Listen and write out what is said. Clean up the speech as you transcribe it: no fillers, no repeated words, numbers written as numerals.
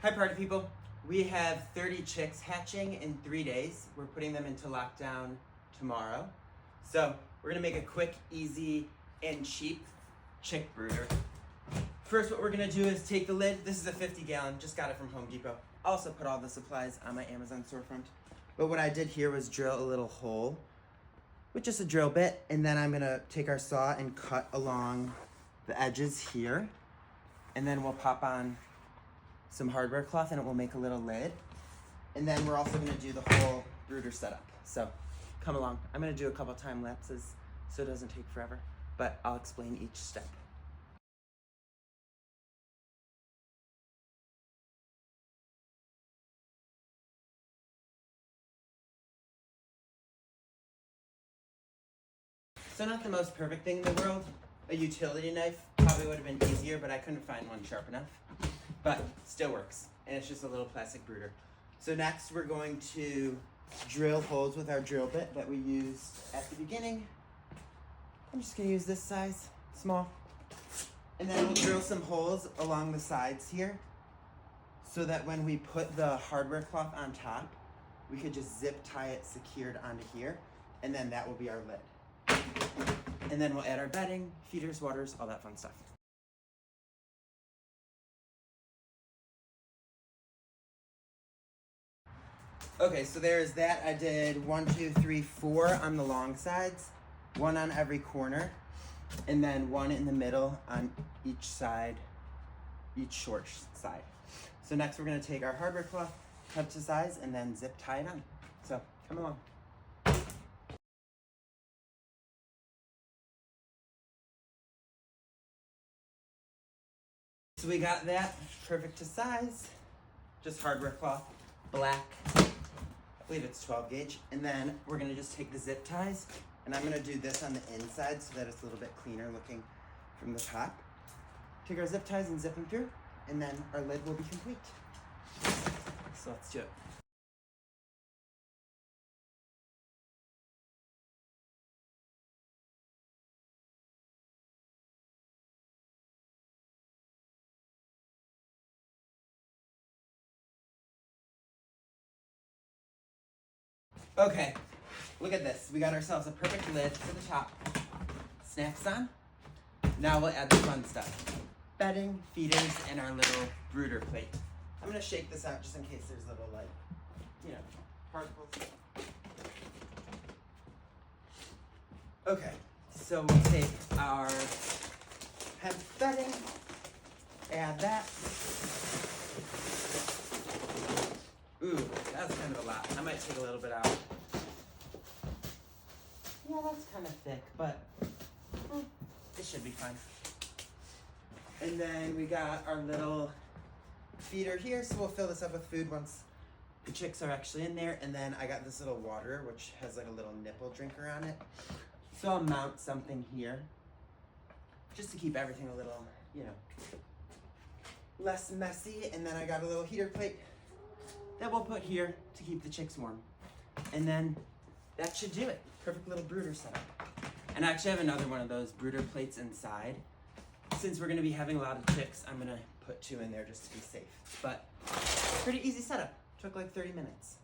Hi party people. We have 30 chicks hatching in 3 days. We're putting them into lockdown tomorrow. So we're gonna make a quick, easy, and cheap chick brooder. First, what we're gonna do is take the lid. This is a 50-gallon, just got it from Home Depot. Also put all the supplies on my Amazon storefront. But what I did here was drill a little hole with just a drill bit, and then I'm gonna take our saw and cut along the edges here. And then we'll pop on some hardware cloth and it will make a little lid. And then we're also gonna do the whole brooder setup. So come along. I'm gonna do a couple time lapses so it doesn't take forever, but I'll explain each step. So not the most perfect thing in the world. A utility knife probably would have been easier, but I couldn't find one sharp enough. But still works, and it's just a little plastic brooder. So next we're going to drill holes with our drill bit that we used at the beginning. I'm just gonna use this size, small. And then we'll drill some holes along the sides here so that when we put the hardware cloth on top, we could just zip tie it secured onto here, and then that will be our lid. And then we'll add our bedding, feeders, waters, all that fun stuff. Okay, so there's that. I did 1, 2, 3, 4 on the long sides, 1 on every corner, and then 1 in the middle on each side, each short side. So next we're gonna take our hardware cloth, cut to size, and then zip tie it on. So come along. So we got that perfect to size, just hardware cloth, black, I believe it's 12 gauge. And then we're gonna just take the zip ties, and I'm gonna do this on the inside so that it's a little bit cleaner looking from the top. Take our zip ties and zip them through, and then our lid will be complete. So let's do it. Okay, look at this. We got ourselves a perfect lid for the top. Snaps on. Now we'll add the fun stuff. Bedding, feeders, and our little brooder plate. I'm gonna shake this out just in case there's little, like, particles. Okay, so we'll take our hemp bedding, add that. Ooh, that's kind of a lot. I might take a little bit out. Yeah, that's kind of thick, but it should be fine. And then we got our little feeder here, so we'll fill this up with food once the chicks are actually in there. And then I got this little water, which has like a little nipple drinker on it. So I'll mount something here, just to keep everything a little, less messy. And then I got a little heater plate that we'll put here to keep the chicks warm. And then that should do it. Perfect little brooder setup. And I actually have another one of those brooder plates inside. Since we're gonna be having a lot of chicks, I'm gonna put 2 in there just to be safe. But pretty easy setup. Took like 30 minutes.